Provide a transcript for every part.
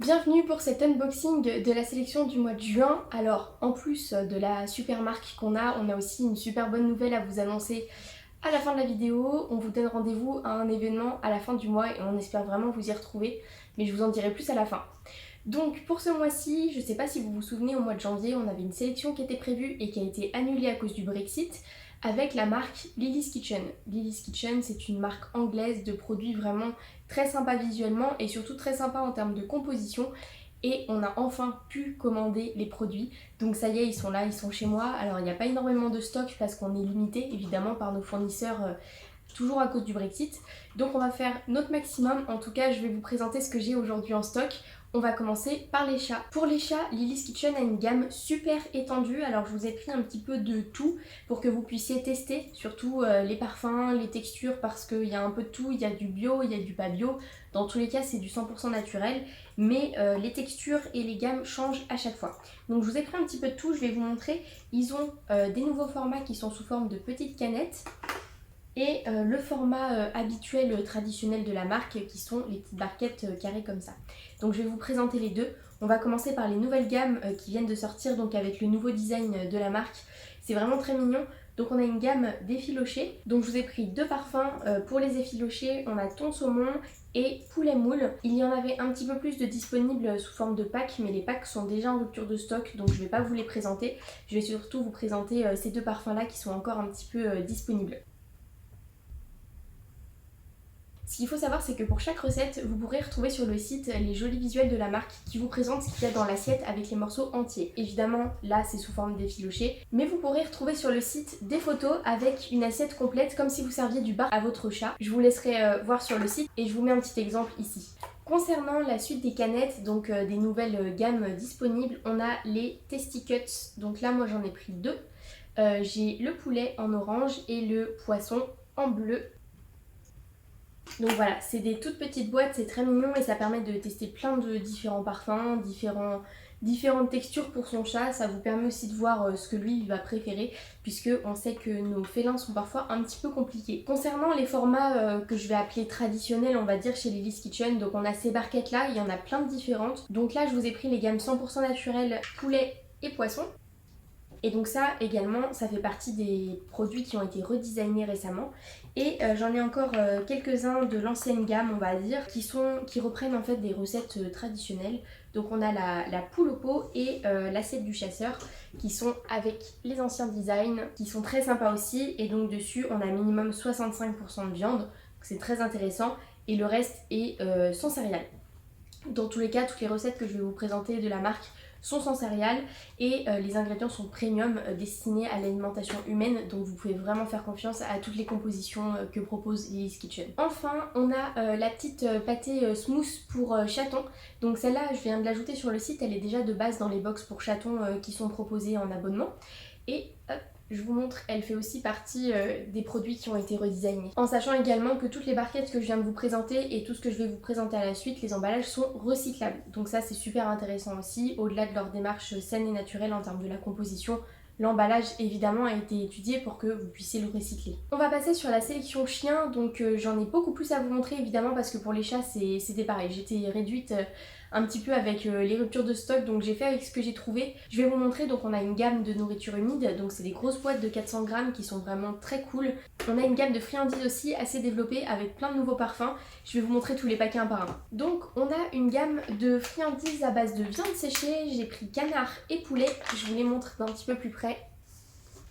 Bienvenue pour cet unboxing de la sélection du mois de juin. Alors en plus de la super marque qu'on a, on a aussi une super bonne nouvelle à vous annoncer à la fin de la vidéo. On vous donne rendez-vous à un événement à la fin du mois et on espère vraiment vous y retrouver, mais je vous en dirai plus à la fin. Donc pour ce mois-ci, je ne sais pas si vous vous souvenez, au mois de janvier, on avait une sélection qui était prévue et qui a été annulée à cause du Brexit avec la marque Lily's Kitchen. Lily's Kitchen, c'est une marque anglaise de produits vraiment très sympa visuellement et surtout très sympa en termes de composition. Et on a enfin pu commander les produits. Donc ça y est, ils sont là, ils sont chez moi. Alors il n'y a pas énormément de stock parce qu'on est limité évidemment par nos fournisseurs toujours à cause du Brexit. Donc on va faire notre maximum. En tout cas, je vais vous présenter ce que j'ai aujourd'hui en stock. On va commencer par les chats. Pour les chats, Lily's Kitchen a une gamme super étendue. Alors je vous ai pris un petit peu de tout pour que vous puissiez tester, surtout les parfums, les textures, parce qu'il y a un peu de tout. Il y a du bio, il y a du pas bio. Dans tous les cas, c'est du 100% naturel. Mais les textures et les gammes changent à chaque fois. Donc je vous ai pris un petit peu de tout, je vais vous montrer. Ils ont des nouveaux formats qui sont sous forme de petites canettes. Et le format habituel traditionnel de la marque qui sont les petites barquettes carrées comme ça. Donc je vais vous présenter les deux. On va commencer par les nouvelles gammes qui viennent de sortir, donc avec le nouveau design de la marque. C'est vraiment très mignon. Donc on a une gamme d'effilochés. Donc je vous ai pris deux parfums pour les effilochés. On a thon saumon et poulet moule. Il y en avait un petit peu plus de disponibles sous forme de packs, mais les packs sont déjà en rupture de stock, donc je ne vais pas vous les présenter. Je vais surtout vous présenter ces deux parfums là qui sont encore un petit peu disponibles. Ce qu'il faut savoir, c'est que pour chaque recette, vous pourrez retrouver sur le site les jolis visuels de la marque qui vous présentent ce qu'il y a dans l'assiette avec les morceaux entiers. Évidemment, là c'est sous forme d'effiloché, mais vous pourrez retrouver sur le site des photos avec une assiette complète comme si vous serviez du bar à votre chat. Je vous laisserai voir sur le site et je vous mets un petit exemple ici. Concernant la suite des canettes, donc des nouvelles gammes disponibles, on a les Tasty Cuts. Donc là, moi j'en ai pris deux. J'ai le poulet en orange et le poisson en bleu. Donc voilà, c'est des toutes petites boîtes, c'est très mignon et ça permet de tester plein de différents parfums, différentes textures pour son chat. Ça vous permet aussi de voir ce que lui il va préférer, puisque on sait que nos félins sont parfois un petit peu compliqués. Concernant les formats que je vais appeler traditionnels, on va dire chez Lily's Kitchen, donc on a ces barquettes là, il y en a plein de différentes. Donc là je vous ai pris les gammes 100% naturelles poulet et poisson. Et donc ça également, ça fait partie des produits qui ont été redesignés récemment. Et j'en ai encore quelques-uns de l'ancienne gamme, on va dire, qui reprennent en fait des recettes traditionnelles. Donc on a la poule au pot et l'assiette du chasseur qui sont avec les anciens designs, qui sont très sympas aussi. Et donc dessus, on a minimum 65% de viande, donc c'est très intéressant. Et le reste est sans céréales. Dans tous les cas, toutes les recettes que je vais vous présenter de la marque sont sans céréales et les ingrédients sont premium destinés à l'alimentation humaine, donc vous pouvez vraiment faire confiance à toutes les compositions que propose Lily's Kitchen. Enfin, on a la petite pâtée smooth pour chaton. Donc celle-là, je viens de l'ajouter sur le site, elle est déjà de base dans les box pour chatons qui sont proposés en abonnement. Et hop, je vous montre, elle fait aussi partie des produits qui ont été redesignés. En sachant également que toutes les barquettes que je viens de vous présenter et tout ce que je vais vous présenter à la suite, les emballages sont recyclables. Donc ça c'est super intéressant aussi, au-delà de leur démarche saine et naturelle en termes de la composition. L'emballage évidemment a été étudié pour que vous puissiez le recycler. On va passer sur la sélection chien, donc j'en ai beaucoup plus à vous montrer évidemment parce que pour les chats c'était pareil, j'étais réduite un petit peu avec les ruptures de stock, donc j'ai fait avec ce que j'ai trouvé. Je vais vous montrer, donc on a une gamme de nourriture humide, donc c'est des grosses boîtes de 400 grammes qui sont vraiment très cool. On a une gamme de friandises aussi assez développée avec plein de nouveaux parfums. Je vais vous montrer tous les paquets un par un. Donc on a une gamme de friandises à base de viande séchée, j'ai pris canard et poulet, je vous les montre d'un petit peu plus près.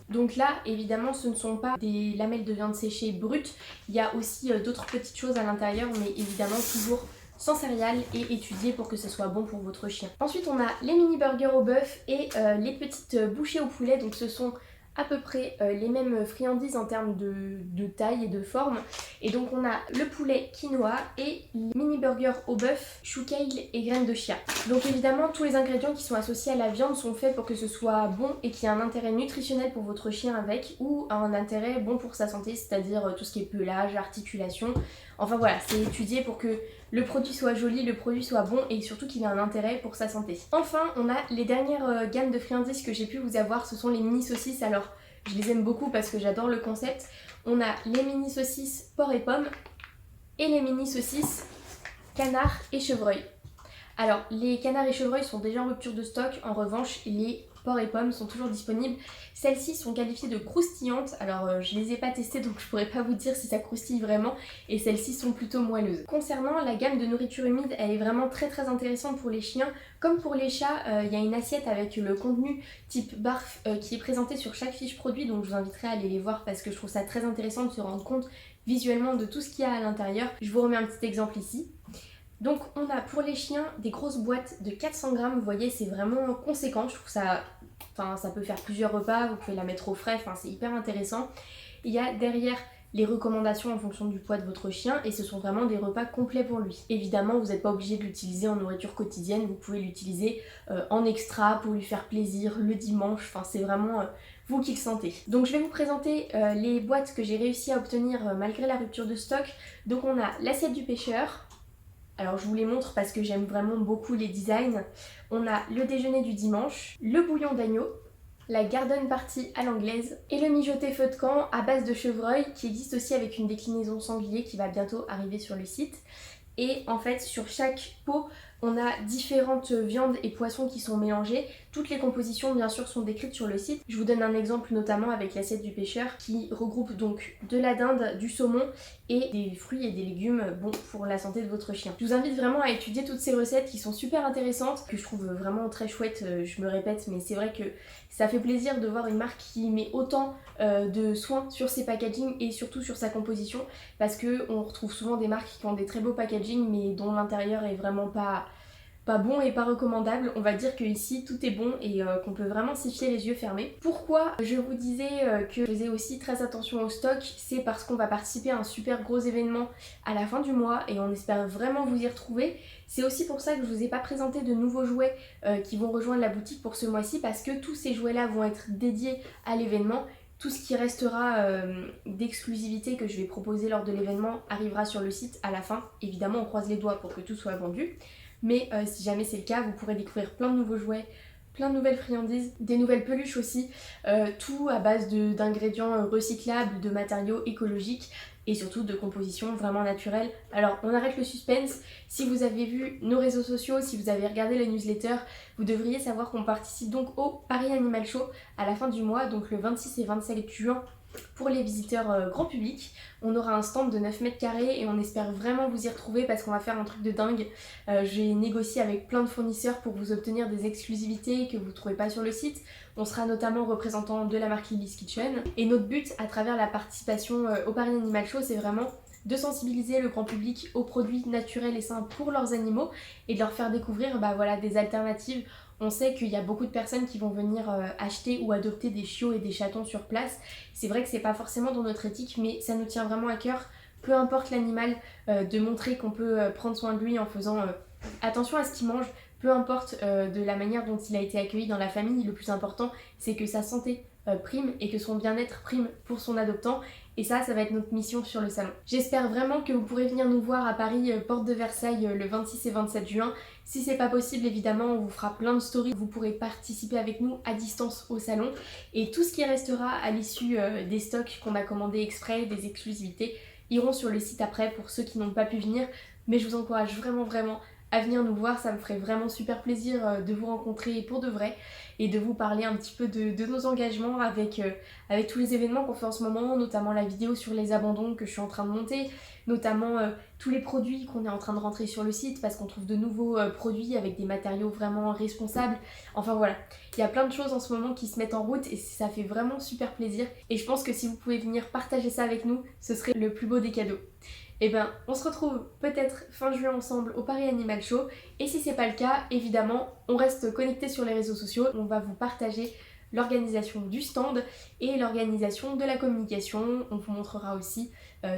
Donc là, évidemment, ce ne sont pas des lamelles de viande séchée brutes, il y a aussi d'autres petites choses à l'intérieur, mais évidemment toujours sans céréales et étudié pour que ce soit bon pour votre chien. Ensuite, on a les mini burgers au bœuf et les petites bouchées au poulet, donc ce sont à peu près les mêmes friandises en termes de taille et de forme. Et donc on a le poulet quinoa et les mini burgers au bœuf, chou kale et graines de chia. Donc évidemment tous les ingrédients qui sont associés à la viande sont faits pour que ce soit bon et qu'il y ait un intérêt nutritionnel pour votre chien avec, ou un intérêt bon pour sa santé, c'est-à-dire tout ce qui est pelage, articulation. Enfin voilà, c'est étudié pour que le produit soit joli, le produit soit bon et surtout qu'il ait un intérêt pour sa santé. Enfin, on a les dernières gammes de friandises que j'ai pu vous avoir, ce sont les mini saucisses. Alors, je les aime beaucoup parce que j'adore le concept. On a les mini saucisses porc et pommes et les mini saucisses canard et chevreuil. Alors, les canards et chevreuils sont déjà en rupture de stock. En revanche, les porcs et pommes sont toujours disponibles. Celles-ci sont qualifiées de croustillantes. Alors, je les ai pas testées donc je pourrais pas vous dire si ça croustille vraiment. Et celles-ci sont plutôt moelleuses. Concernant la gamme de nourriture humide, elle est vraiment très intéressante pour les chiens. Comme pour les chats, il y a une assiette avec le contenu type barf qui est présenté sur chaque fiche produit. Donc, je vous inviterai à aller les voir parce que je trouve ça très intéressant de se rendre compte visuellement de tout ce qu'il y a à l'intérieur. Je vous remets un petit exemple ici. Donc on a pour les chiens des grosses boîtes de 400 grammes, vous voyez c'est vraiment conséquent, je trouve ça, ça peut faire plusieurs repas, vous pouvez la mettre au frais, c'est hyper intéressant. Il y a derrière les recommandations en fonction du poids de votre chien et ce sont vraiment des repas complets pour lui. Évidemment vous n'êtes pas obligé de l'utiliser en nourriture quotidienne, vous pouvez l'utiliser en extra pour lui faire plaisir le dimanche, c'est vraiment vous qui le sentez. Donc je vais vous présenter les boîtes que j'ai réussi à obtenir malgré la rupture de stock. Donc on a l'assiette du pêcheur. Alors je vous les montre parce que j'aime vraiment beaucoup les designs. On a le déjeuner du dimanche, le bouillon d'agneau, la garden party à l'anglaise et le mijoté feu de camp à base de chevreuil qui existe aussi avec une déclinaison sanglier qui va bientôt arriver sur le site. Et en fait sur chaque pot on a différentes viandes et poissons qui sont mélangés. Toutes les compositions bien sûr sont décrites sur le site. Je vous donne un exemple notamment avec l'assiette du pêcheur qui regroupe donc de la dinde, du saumon et des fruits et des légumes bons pour la santé de votre chien. Je vous invite vraiment à étudier toutes ces recettes qui sont super intéressantes, que je trouve vraiment très chouettes, je me répète mais c'est vrai que ça fait plaisir de voir une marque qui met autant de soins sur ses packaging et surtout sur sa composition parce qu'on retrouve souvent des marques qui ont des très beaux packaging mais dont l'intérieur est vraiment pas bon et pas recommandable. On va dire que ici tout est bon et qu'on peut vraiment s'y fier les yeux fermés. Pourquoi je vous disais que je faisais aussi très attention au stock, c'est parce qu'on va participer à un super gros événement à la fin du mois et on espère vraiment vous y retrouver. C'est aussi pour ça que je vous ai pas présenté de nouveaux jouets qui vont rejoindre la boutique pour ce mois-ci parce que tous ces jouets là vont être dédiés à l'événement. Tout ce qui restera d'exclusivité que je vais proposer lors de l'événement arrivera sur le site à la fin. Évidemment on croise les doigts pour que tout soit vendu. Mais si jamais c'est le cas, vous pourrez découvrir plein de nouveaux jouets, plein de nouvelles friandises, des nouvelles peluches aussi, tout à base d'ingrédients recyclables, de matériaux écologiques et surtout de compositions vraiment naturelles. Alors on arrête le suspense, si vous avez vu nos réseaux sociaux, si vous avez regardé la newsletter, vous devriez savoir qu'on participe donc au Paris Animal Show à la fin du mois, donc le 26 et 27 juin. Pour les visiteurs grand public, on aura un stand de 9 mètres carrés et on espère vraiment vous y retrouver parce qu'on va faire un truc de dingue. J'ai négocié avec plein de fournisseurs pour vous obtenir des exclusivités que vous ne trouvez pas sur le site. On sera notamment représentant de la marque Lily's Kitchen. Et notre but à travers la participation au Paris Animal Show, c'est vraiment de sensibiliser le grand public aux produits naturels et sains pour leurs animaux et de leur faire découvrir des alternatives. On sait qu'il y a beaucoup de personnes qui vont venir acheter ou adopter des chiots et des chatons sur place. C'est vrai que c'est pas forcément dans notre éthique, mais ça nous tient vraiment à cœur, peu importe l'animal, de montrer qu'on peut prendre soin de lui en faisant attention à ce qu'il mange, peu importe de la manière dont il a été accueilli dans la famille. Le plus important, c'est que sa santé prime et que son bien-être prime pour son adoptant. Et ça va être notre mission sur le salon. J'espère vraiment que vous pourrez venir nous voir à Paris, porte de Versailles, le 26 et 27 juin. Si c'est pas possible, évidemment, on vous fera plein de stories. Vous pourrez participer avec nous à distance au salon. Et tout ce qui restera à l'issue des stocks qu'on a commandés exprès, des exclusivités, iront sur le site après pour ceux qui n'ont pas pu venir. Mais je vous encourage vraiment à venir nous voir, ça me ferait vraiment super plaisir de vous rencontrer pour de vrai et de vous parler un petit peu de nos engagements avec tous les événements qu'on fait en ce moment, notamment la vidéo sur les abandons que je suis en train de monter, notamment tous les produits qu'on est en train de rentrer sur le site parce qu'on trouve de nouveaux produits avec des matériaux vraiment responsables. Enfin voilà, il y a plein de choses en ce moment qui se mettent en route et ça fait vraiment super plaisir et je pense que si vous pouvez venir partager ça avec nous, ce serait le plus beau des cadeaux. Et ben, on se retrouve peut-être fin juin ensemble au Paris Animal Show. Et si c'est pas le cas, évidemment, on reste connecté sur les réseaux sociaux. On va vous partager l'organisation du stand et l'organisation de la communication. On vous montrera aussi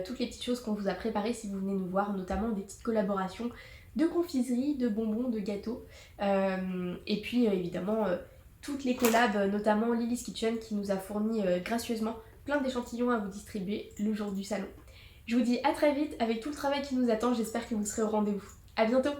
toutes les petites choses qu'on vous a préparées si vous venez nous voir, notamment des petites collaborations de confiserie, de bonbons, de gâteaux. Et puis évidemment, toutes les collabs, notamment Lily's Kitchen qui nous a fourni gracieusement plein d'échantillons à vous distribuer le jour du salon. Je vous dis à très vite avec tout le travail qui nous attend, j'espère que vous serez au rendez-vous. À bientôt!